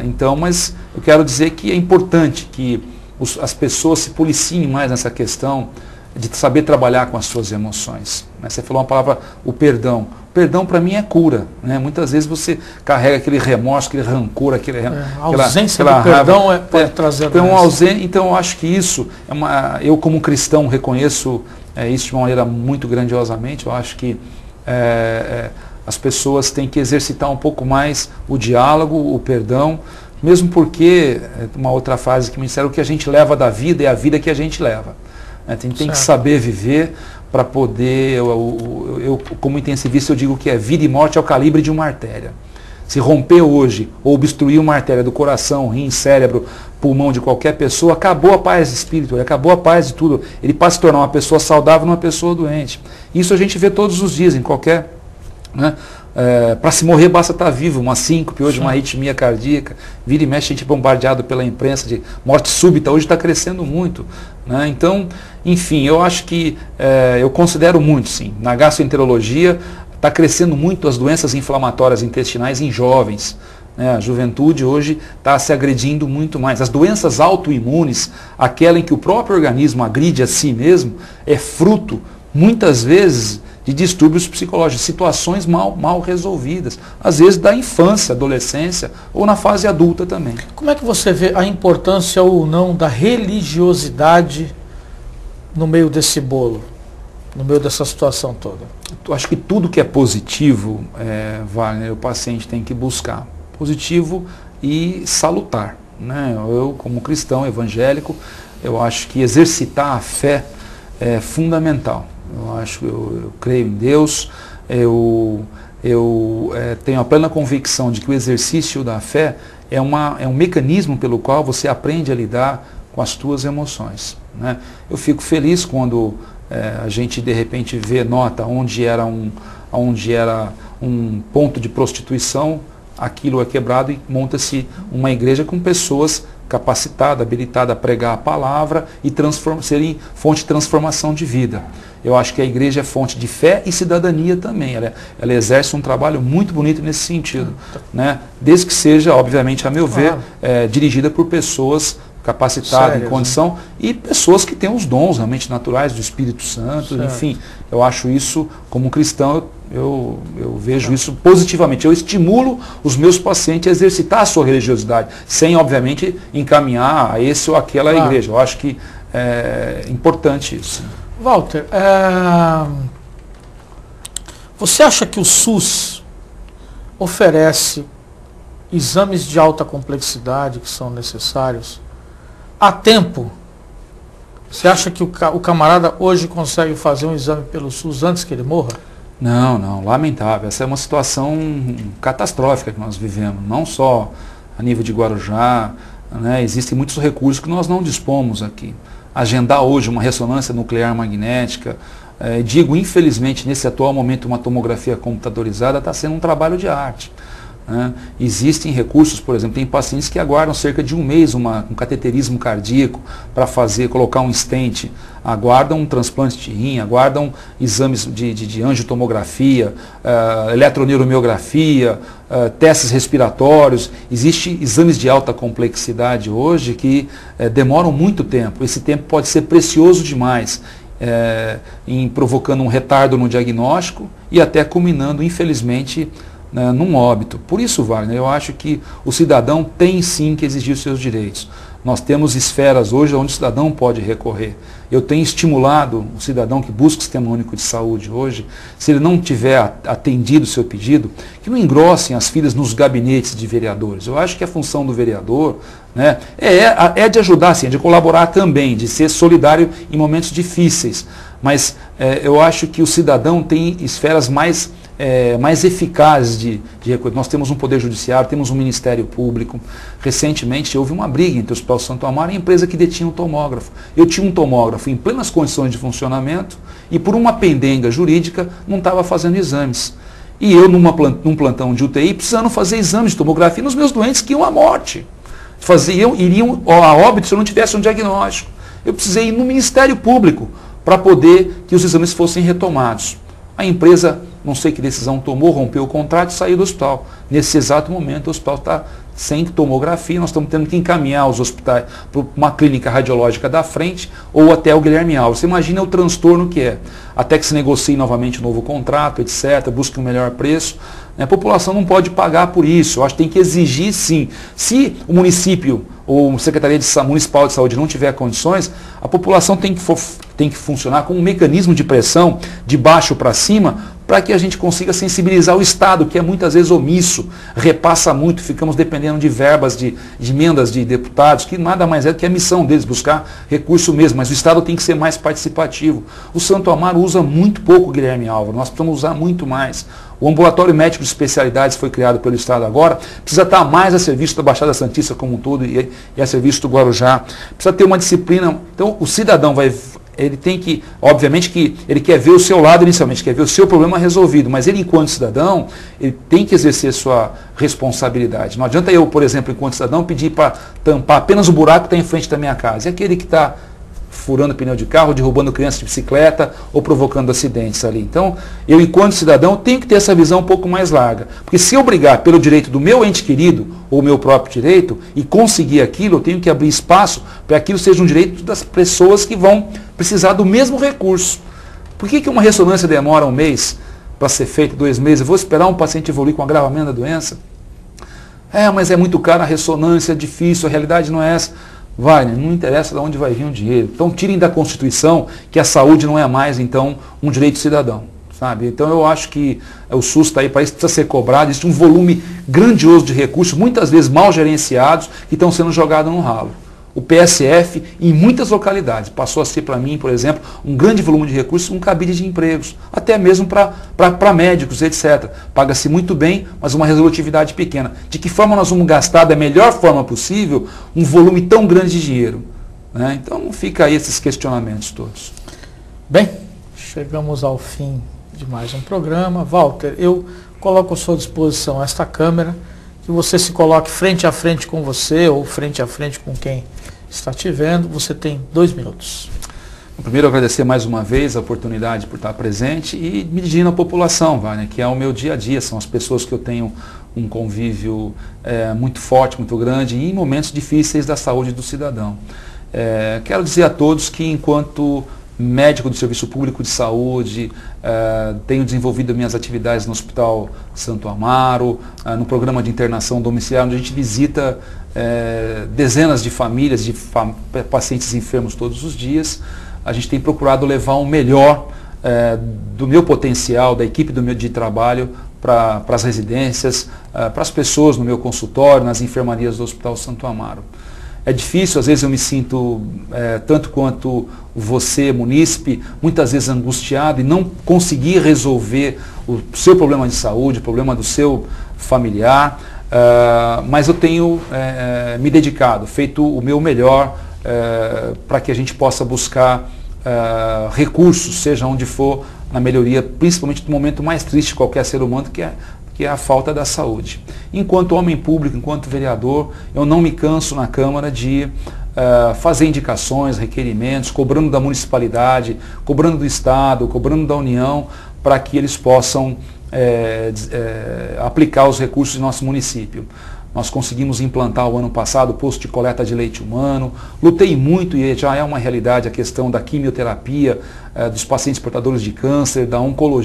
Então, mas eu quero dizer que é importante que as pessoas se policiem mais nessa questão de saber trabalhar com as suas emoções. Você falou uma palavra, o perdão. O perdão para mim é cura. Muitas vezes você carrega aquele remorso, aquele rancor, a ausência do perdão pode trazer Então eu acho que isso, eu como cristão reconheço isso de uma maneira muito grandiosamente. Eu acho que as pessoas têm que exercitar um pouco mais o diálogo, o perdão, mesmo porque, uma outra frase que me disseram, o que a gente leva da vida é a vida que a gente leva. Tem que saber viver para poder, eu como intensivista eu digo que vida e morte é o calibre de uma artéria. Se romper hoje, ou obstruir uma artéria do coração, rim, cérebro, pulmão de qualquer pessoa, acabou a paz de espírito, acabou a paz de tudo. Ele passa a se tornar uma pessoa saudável numa pessoa doente. Isso a gente vê todos os dias, em qualquer... para se morrer basta estar vivo, uma síncope hoje, uma arritmia cardíaca, vira e mexe a gente bombardeado pela imprensa de morte súbita, hoje está crescendo muito. Então, enfim, eu acho que, eu considero muito sim, na gastroenterologia está crescendo muito as doenças inflamatórias intestinais em jovens. A juventude hoje está se agredindo muito mais. As doenças autoimunes, aquela em que o próprio organismo agride a si mesmo, é fruto, muitas vezes, de distúrbios psicológicos, situações mal resolvidas, às vezes da infância, adolescência ou na fase adulta também. Como é que você vê a importância ou não da religiosidade no meio desse bolo, no meio dessa situação toda? Eu acho que tudo que é positivo, Wagner, o paciente tem que buscar. Positivo e salutar. Eu, como cristão evangélico, eu acho que exercitar a fé é fundamental. Eu creio em Deus, eu tenho a plena convicção de que o exercício da fé é um mecanismo pelo qual você aprende a lidar com as tuas emoções. Eu fico feliz quando a gente de repente nota onde era um ponto de prostituição, aquilo é quebrado e monta-se uma igreja com pessoas capacitadas, habilitadas a pregar a palavra e serem fonte de transformação de vida. Eu acho que a igreja é fonte de fé e cidadania também. Ela exerce um trabalho muito bonito nesse sentido. Desde que seja, obviamente, a meu ver, dirigida por pessoas capacitadas, em condição, e pessoas que têm os dons realmente naturais do Espírito Santo. Enfim, eu acho isso, como cristão, eu vejo isso positivamente. Eu estimulo os meus pacientes a exercitar a sua religiosidade, sem, obviamente, encaminhar a esse ou aquela igreja. Eu acho que é importante isso. Walter, você acha que o SUS oferece exames de alta complexidade que são necessários a tempo? Você acha que o camarada hoje consegue fazer um exame pelo SUS antes que ele morra? Não, lamentável. Essa é uma situação catastrófica que nós vivemos, não só a nível de Guarujá, existem muitos recursos que nós não dispomos aqui. Agendar hoje uma ressonância nuclear magnética, digo, infelizmente, nesse atual momento, uma tomografia computadorizada está sendo um trabalho de arte. Existem recursos, por exemplo, tem pacientes que aguardam cerca de um mês um cateterismo cardíaco para colocar um stent, aguardam um transplante de rim, aguardam exames de angiotomografia, eletroneuromiografia, testes respiratórios. Existem exames de alta complexidade hoje que demoram muito tempo. Esse tempo pode ser precioso demais, provocando um retardo no diagnóstico e até culminando, infelizmente, num óbito. Por isso, Wagner, eu acho que o cidadão tem sim que exigir os seus direitos. Nós temos esferas hoje onde o cidadão pode recorrer. Eu tenho estimulado o cidadão que busca o Sistema Único de Saúde hoje, se ele não tiver atendido o seu pedido, que não engrossem as filas nos gabinetes de vereadores. Eu acho que a função do vereador é de ajudar, sim, de colaborar também, de ser solidário em momentos difíceis. Mas eu acho que o cidadão tem esferas mais eficazes de recurso. Nós temos um Poder Judiciário, temos um Ministério Público. Recentemente houve uma briga entre o Hospital Santo Amaro e a empresa que detinha um tomógrafo. Eu tinha um tomógrafo em plenas condições de funcionamento e por uma pendenga jurídica não estava fazendo exames. E eu, num plantão de UTI, precisando fazer exames de tomografia nos meus doentes que iam à morte. Iriam a óbito se eu não tivesse um diagnóstico. Eu precisei ir no Ministério Público para poder que os exames fossem retomados. A empresa, não sei que decisão tomou, rompeu o contrato e saiu do hospital. Nesse exato momento, o hospital está sem tomografia, nós estamos tendo que encaminhar os hospitais para uma clínica radiológica da frente ou até o Guilherme Alves. Você imagina o transtorno que é, até que se negocie novamente um novo contrato, etc., busque um melhor preço. A população não pode pagar por isso, eu acho que tem que exigir sim. Se o município ou a Secretaria Municipal de Saúde não tiver condições, a população tem que funcionar com um mecanismo de pressão de baixo para cima, para que a gente consiga sensibilizar o Estado, que é muitas vezes omisso, repassa muito, ficamos dependendo de verbas, de emendas de deputados, que nada mais é do que a missão deles, buscar recurso mesmo, mas o Estado tem que ser mais participativo. O Santo Amaro usa muito pouco o Guilherme Álvaro, nós precisamos usar muito mais. O ambulatório médico de especialidades foi criado pelo Estado agora, precisa estar mais a serviço da Baixada Santista como um todo e a serviço do Guarujá. Precisa ter uma disciplina. Então o cidadão ele tem que, obviamente que ele quer ver o seu lado inicialmente, quer ver o seu problema resolvido, mas ele enquanto cidadão, ele tem que exercer sua responsabilidade. Não adianta eu, por exemplo, enquanto cidadão, pedir para tampar apenas o buraco que está em frente da minha casa. É aquele que está furando pneu de carro, derrubando criança de bicicleta ou provocando acidentes ali. Então, eu enquanto cidadão tenho que ter essa visão um pouco mais larga. Porque se eu brigar pelo direito do meu ente querido, ou meu próprio direito, e conseguir aquilo, eu tenho que abrir espaço para que aquilo seja um direito das pessoas que vão precisar do mesmo recurso. Por que uma ressonância demora 1 mês para ser feita, 2 meses? Eu vou esperar um paciente evoluir com agravamento da doença? Mas é muito caro a ressonância, é difícil, a realidade não é essa. Não interessa de onde vai vir o dinheiro. Então tirem da Constituição que a saúde não é mais, então, um direito cidadão. Sabe? Então eu acho que o SUS está aí para isso, precisa ser cobrado, existe um volume grandioso de recursos, muitas vezes mal gerenciados, que estão sendo jogados no ralo. O PSF, em muitas localidades, passou a ser para mim, por exemplo, um grande volume de recursos, um cabide de empregos, até mesmo para médicos, etc. Paga-se muito bem, mas uma resolutividade pequena. De que forma nós vamos gastar da melhor forma possível um volume tão grande de dinheiro? Né? Então fica aí esses questionamentos todos. Bem, chegamos ao fim de mais um programa. Walter, eu coloco à sua disposição esta câmera, que você se coloque frente a frente com você ou frente a frente com quem está te vendo. Você tem 2 minutos. Primeiro, agradecer mais uma vez a oportunidade por estar presente e me dirigindo à população, que é o meu dia a dia, são as pessoas que eu tenho um convívio muito forte, muito grande, e em momentos difíceis da saúde do cidadão. Quero dizer a todos que, enquanto médico do Serviço Público de Saúde, tenho desenvolvido minhas atividades no Hospital Santo Amaro, no programa de internação domiciliar, onde a gente visita dezenas de famílias de pacientes enfermos todos os dias. A gente tem procurado levar o melhor do meu potencial, da equipe de trabalho, para as residências, para as pessoas no meu consultório, nas enfermarias do Hospital Santo Amaro. É difícil, às vezes eu me sinto, tanto quanto você, munícipe, muitas vezes angustiado e não conseguir resolver o seu problema de saúde, o problema do seu familiar, mas eu tenho me dedicado, feito o meu melhor para que a gente possa buscar recursos, seja onde for, na melhoria, principalmente no momento mais triste de qualquer ser humano, que é a falta da saúde. Enquanto homem público, enquanto vereador, eu não me canso na Câmara de fazer indicações, requerimentos, cobrando da municipalidade, cobrando do Estado, cobrando da União, para que eles possam aplicar os recursos do nosso município. Nós conseguimos implantar o ano passado o posto de coleta de leite humano. Lutei muito e já é uma realidade a questão da quimioterapia, dos pacientes portadores de câncer, da oncologia.